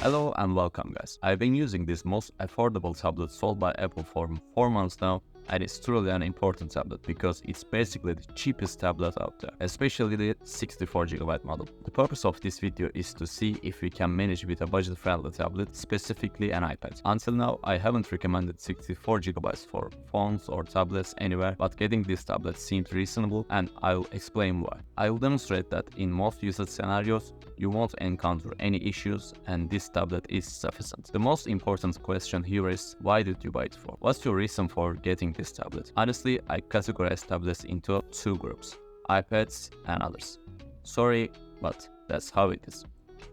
Hello and welcome guys. I've been using this most affordable tablet sold by Apple for 4 months now, and it's truly an important tablet because it's basically the cheapest tablet out there, especially the 64GB model. The purpose of this video is to see if we can manage with a budget-friendly tablet, specifically an iPad. Until now, I haven't recommended 64GB for phones or tablets anywhere, but getting this tablet seemed reasonable and I'll explain why. I will demonstrate that in most usage scenarios, you won't encounter any issues and this tablet is sufficient. The most important question here is, why did you buy it for? What's your reason for getting this tablet? Honestly, I categorize tablets into two groups, iPads and others. Sorry, but that's how it is.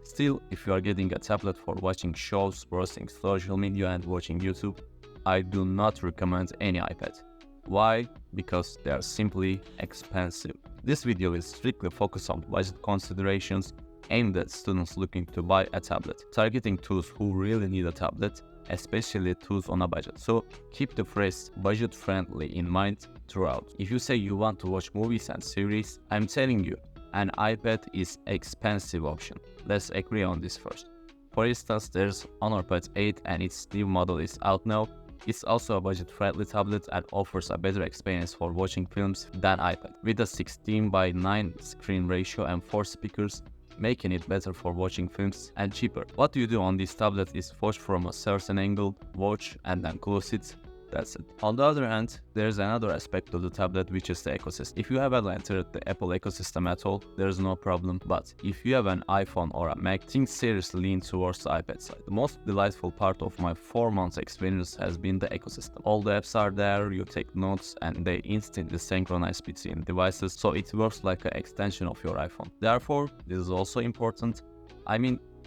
Still, if you are getting a tablet for watching shows, browsing social media and watching YouTube, I do not recommend any iPad. Why? Because they are simply expensive. This video is strictly focused on budget considerations aimed at students looking to buy a tablet, targeting those who really need a tablet, especially those on a budget. So keep the phrase budget friendly in mind throughout. If you say you want to watch movies and series, I'm telling you, an iPad is expensive option. Let's agree on this first. For instance, there's Honor Pad 8 and its new model is out now. It's also a budget-friendly tablet and offers a better experience for watching films than iPad, with a 16:9 screen ratio and 4 speakers, making it better for watching films and cheaper. What you do on this tablet is watch from a certain angle, watch and then close it. That's it. On the other hand, there's another aspect of the tablet, which is the ecosystem. If you haven't entered the Apple ecosystem at all, there's no problem. But if you have an iPhone or a Mac, think seriously lean towards the iPad side. The most delightful part of my 4 months experience has been the ecosystem. All the apps are there, you take notes and they instantly synchronize between devices, so it works like an extension of your iPhone. Therefore, this is also important.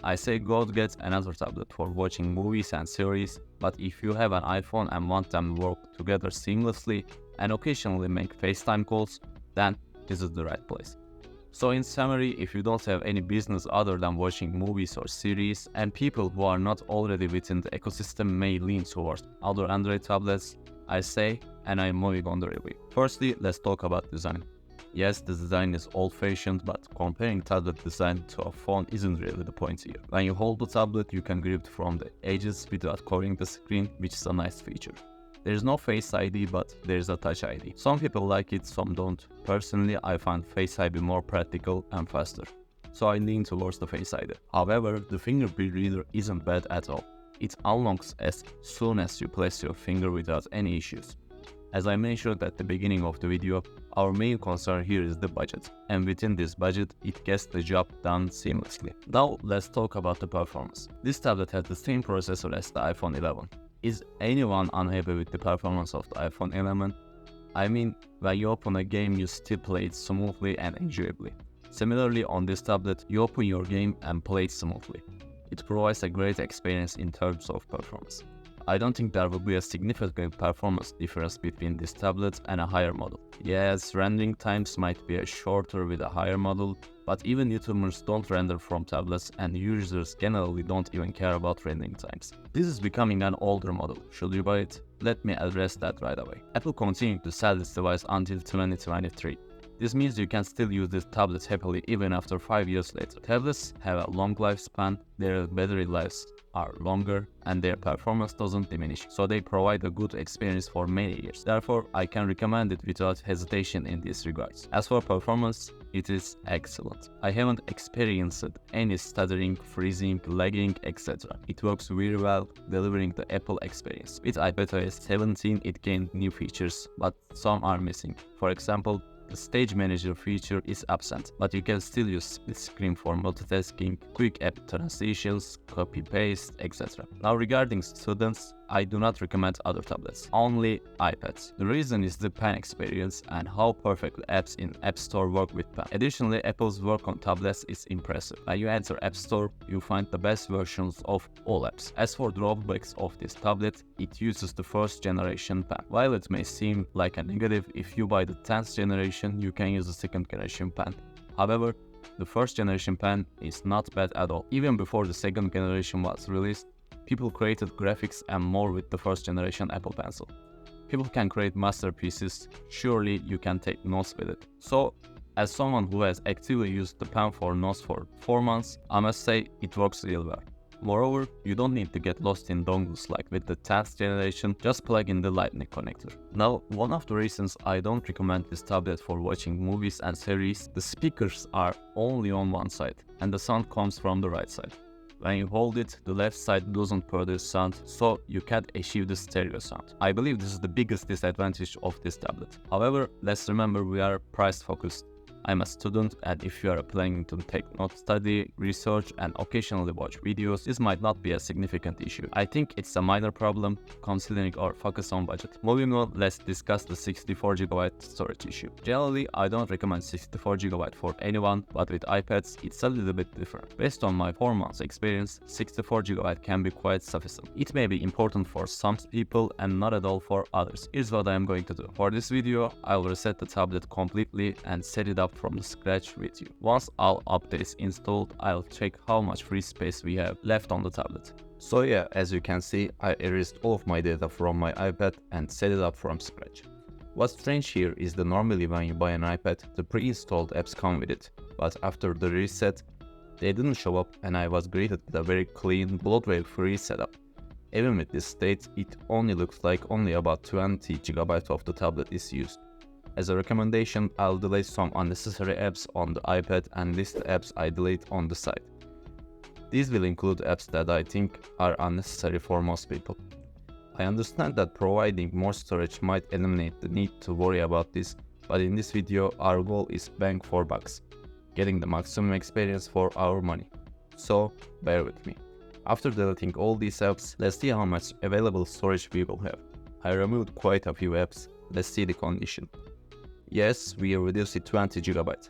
I say go get another tablet for watching movies and series, but if you have an iPhone and want them to work together seamlessly and occasionally make FaceTime calls, then this is the right place. So in summary, if you don't have any business other than watching movies or series, and people who are not already within the ecosystem may lean towards other Android tablets, I say, and I'm moving on the review. Firstly, let's talk about design. Yes, the design is old-fashioned, but comparing tablet design to a phone isn't really the point here. When you hold the tablet, you can grip it from the edges without covering the screen, which is a nice feature. There's no Face ID, but there's a Touch ID. Some people like it, some don't. Personally, I find Face ID more practical and faster, so I lean towards the Face ID. However, the fingerprint reader isn't bad at all. It unlocks as soon as you place your finger without any issues. As I mentioned at the beginning of the video, our main concern here is the budget, and within this budget, it gets the job done seamlessly. Now let's talk about the performance. This tablet has the same processor as the iPhone 11. Is anyone unhappy with the performance of the iPhone 11? When you open a game, you still play it smoothly and enjoyably. Similarly, on this tablet, you open your game and play it smoothly. It provides a great experience in terms of performance. I don't think there will be a significant performance difference between this tablet and a higher model. Yes, rendering times might be shorter with a higher model, but even YouTubers don't render from tablets and users generally don't even care about rendering times. This is becoming an older model. Should you buy it? Let me address that right away. Apple continued to sell this device until 2023. This means you can still use this tablet happily even after 5 years later. Tablets have a long lifespan, their battery lives are longer, and their performance doesn't diminish, so they provide a good experience for many years. Therefore, I can recommend it without hesitation in these regards. As for performance, it is excellent. I haven't experienced any stuttering, freezing, lagging, etc. It works very well, delivering the Apple experience. With iPadOS 17, it gained new features, but some are missing. For example, the Stage Manager feature is absent, but you can still use split screen for multitasking, quick app transitions, copy-paste, etc. Now regarding students, I do not recommend other tablets, only iPads. The reason is the pen experience and how perfectly apps in App Store work with pen. Additionally, Apple's work on tablets is impressive. When you enter App Store, you find the best versions of all apps. As for drawbacks of this tablet, it uses the first generation pen. While it may seem like a negative, if you buy the 10th generation, you can use the second generation pen. However, the first generation pen is not bad at all. Even before the second generation was released, people created graphics and more with the first generation Apple Pencil. People can create masterpieces, surely you can take notes with it. So, as someone who has actively used the pen for notes for 4 months, I must say it works real well. Moreover, you don't need to get lost in dongles like with the 10th generation, just plug in the lightning connector. Now, one of the reasons I don't recommend this tablet for watching movies and series, the speakers are only on one side and the sound comes from the right side. When you hold it, the left side doesn't produce sound, so you can't achieve the stereo sound. I believe this is the biggest disadvantage of this tablet. However, let's remember we are price focused. I'm a student, and if you are planning to take notes, study, research, and occasionally watch videos, this might not be a significant issue. I think it's a minor problem considering our focus on budget. Moving on, let's discuss the 64GB storage issue. Generally, I don't recommend 64GB for anyone, but with iPads, it's a little bit different. Based on my 4 months experience, 64GB can be quite sufficient. It may be important for some people and not at all for others. Here's what I am going to do. For this video, I will reset the tablet completely and set it up from the scratch with you. Once all updates installed, I'll check how much free space we have left on the tablet. So yeah, as you can see, I erased all of my data from my iPad and set it up from scratch. What's strange here is that normally when you buy an iPad, the pre-installed apps come with it, but after the reset, they didn't show up and I was greeted with a very clean, bloatware-free setup. Even with this state, it only looks like only about 20GB of the tablet is used. As a recommendation, I'll delete some unnecessary apps on the iPad and list the apps I delete on the site. These will include apps that I think are unnecessary for most people. I understand that providing more storage might eliminate the need to worry about this, but in this video our goal is bang for bucks, getting the maximum experience for our money. So bear with me. After deleting all these apps, let's see how much available storage we will have. I removed quite a few apps, let's see the condition. Yes, we reduced it 20GB,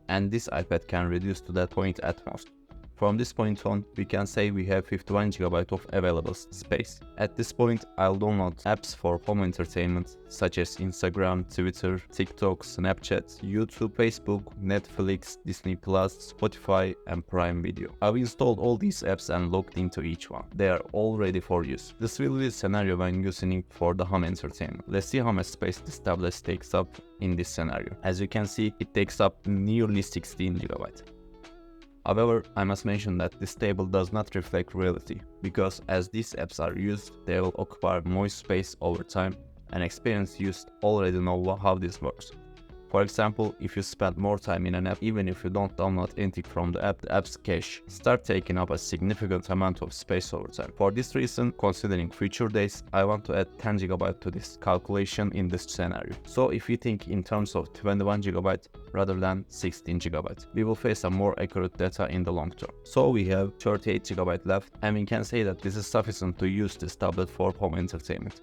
and this iPad can reduce to that point at most. From this point on, we can say we have 51GB of available space. At this point, I'll download apps for home entertainment such as Instagram, Twitter, TikTok, Snapchat, YouTube, Facebook, Netflix, Disney+, Spotify, and Prime Video. I've installed all these apps and logged into each one. They are all ready for use. This will be a scenario when using it for the home entertainment. Let's see how much space this tablet takes up in this scenario. As you can see, it takes up nearly 16GB. However, I must mention that this table does not reflect reality, because as these apps are used, they will occupy more space over time, and experienced users already know how this works. For example, if you spend more time in an app, even if you don't download anything from the app's cache start taking up a significant amount of space over time. For this reason, considering future days, I want to add 10GB to this calculation in this scenario. So if we think in terms of 21GB rather than 16GB, we will face a more accurate data in the long term. So we have 38GB left, and we can say that this is sufficient to use this tablet for home entertainment.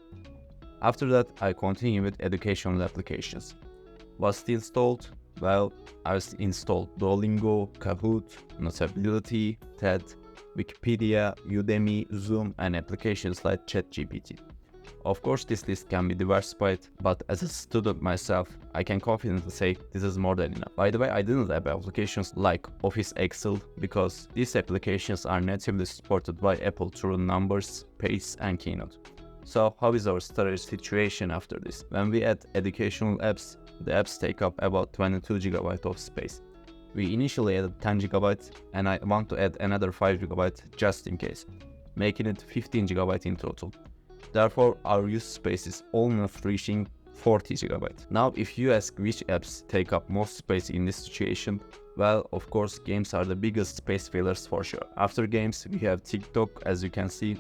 After that, I continue with educational applications. What's installed? Well, I've installed Duolingo, Kahoot, Notability, TED, Wikipedia, Udemy, Zoom, and applications like ChatGPT. Of course, this list can be diversified, but as a student myself, I can confidently say this is more than enough. By the way, I didn't have applications like Office Excel because these applications are natively supported by Apple through Numbers, Pages, and Keynote. So how is our storage situation after this? When we add educational apps, the apps take up about 22GB of space. We initially added 10GB, and I want to add another 5GB just in case, making it 15GB in total. Therefore, our use space is almost reaching 40GB. Now, if you ask which apps take up most space in this situation, well, of course, games are the biggest space fillers for sure. After games, we have TikTok, as you can see.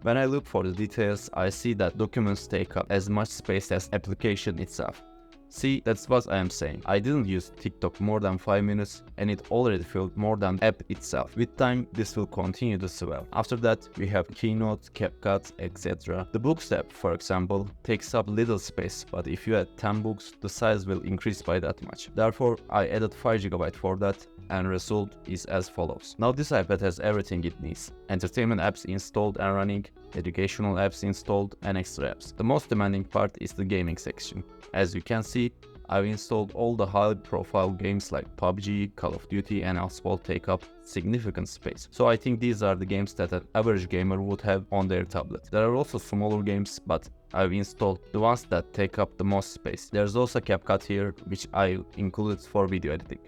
When I look for the details, I see that documents take up as much space as application itself. See, that's what I am saying. I didn't use TikTok more than 5 minutes and it already filled more than the app itself. With time, this will continue to swell. After that, we have Keynote, CapCut, etc. The Books app, for example, takes up little space, but if you add 10 books, the size will increase by that much. Therefore, I added 5GB for that, and result is as follows. Now this iPad has everything it needs. Entertainment apps installed and running, educational apps installed, and extra apps. The most demanding part is the gaming section. As you can see, I've installed all the high profile games like PUBG, Call of Duty, and Asphalt take up significant space. So I think these are the games that an average gamer would have on their tablet. There are also smaller games, but I've installed the ones that take up the most space. There's also CapCut here, which I included for video editing.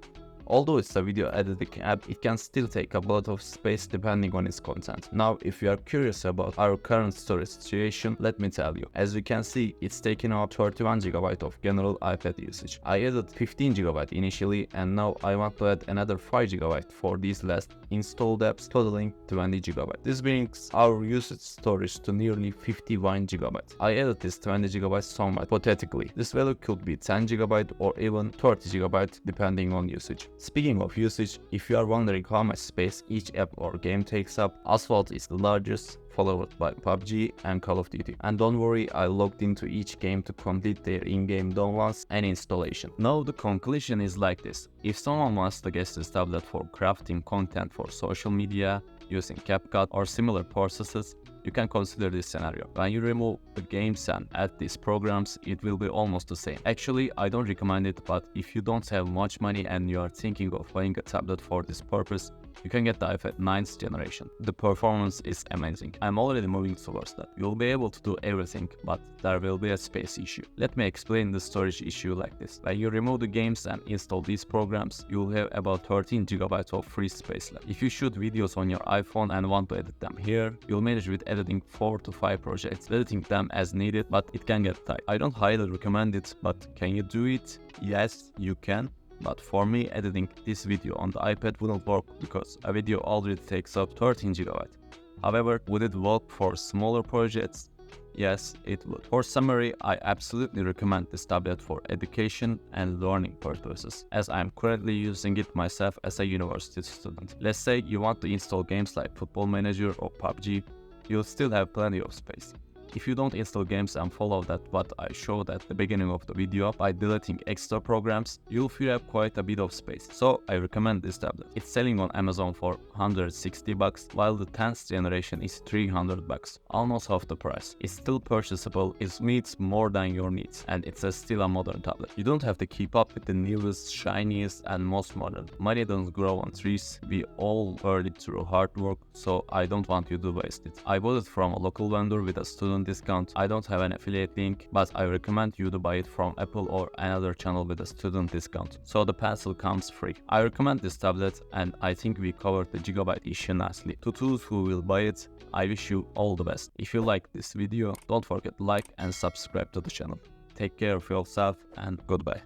Although it's a video editing app, it can still take a lot of space depending on its content. Now, if you are curious about our current storage situation, let me tell you. As you can see, it's taking out 31 GB of general iPad usage. I added 15 GB initially, and now I want to add another 5 GB for these last installed apps, totaling 20 GB. This brings our usage storage to nearly 51 GB. I added this 20 GB somewhat hypothetically. This value could be 10 GB or even 30 GB depending on usage. Speaking of usage, if you are wondering how much space each app or game takes up, Asphalt is the largest, followed by PUBG and Call of Duty. And don't worry, I logged into each game to complete their in-game downloads and installation. Now the conclusion is like this. If someone wants to get this tablet for crafting content for social media, using CapCut or similar processes, you can consider this scenario. When you remove the games and add these programs, it will be almost the same. Actually, I don't recommend it, but if you don't have much money and you are thinking of buying a tablet for this purpose, you can get the iPad 9th generation. The performance is amazing. I'm already moving towards that. You'll be able to do everything, but there will be a space issue. Let me explain the storage issue like this. When you remove the games and install these programs, you'll have about 13 GB of free space left. If you shoot videos on your iPhone and want to edit them here, you'll manage with editing 4 to 5 projects, editing them as needed, but it can get tight. I don't highly recommend it, but can you do it? Yes, you can. But for me, editing this video on the iPad wouldn't work because a video already takes up 13 GB. However, would it work for smaller projects? Yes, it would. For summary, I absolutely recommend this tablet for education and learning purposes, as I am currently using it myself as a university student. Let's say you want to install games like Football Manager or PUBG, you'll still have plenty of space. If you don't install games and follow that what I showed at the beginning of the video by deleting extra programs, you'll free up quite a bit of space. So I recommend this tablet. It's selling on Amazon for $160, while the 10th generation is $300, almost half the price. It's still purchasable, it meets more than your needs, and it's still a modern tablet. You don't have to keep up with the newest, shiniest, and most modern. Money doesn't grow on trees, we all earned it through hard work, so I don't want you to waste it. I bought it from a local vendor with a student discount. I don't have an affiliate link, but I recommend you to buy it from Apple or another channel with a student discount, so the pencil comes free. I recommend this tablet, and I think we covered the gigabyte issue nicely. To those who will buy it, I wish you all the best. If you like this video, don't forget to like and subscribe to the channel. Take care of yourself and goodbye.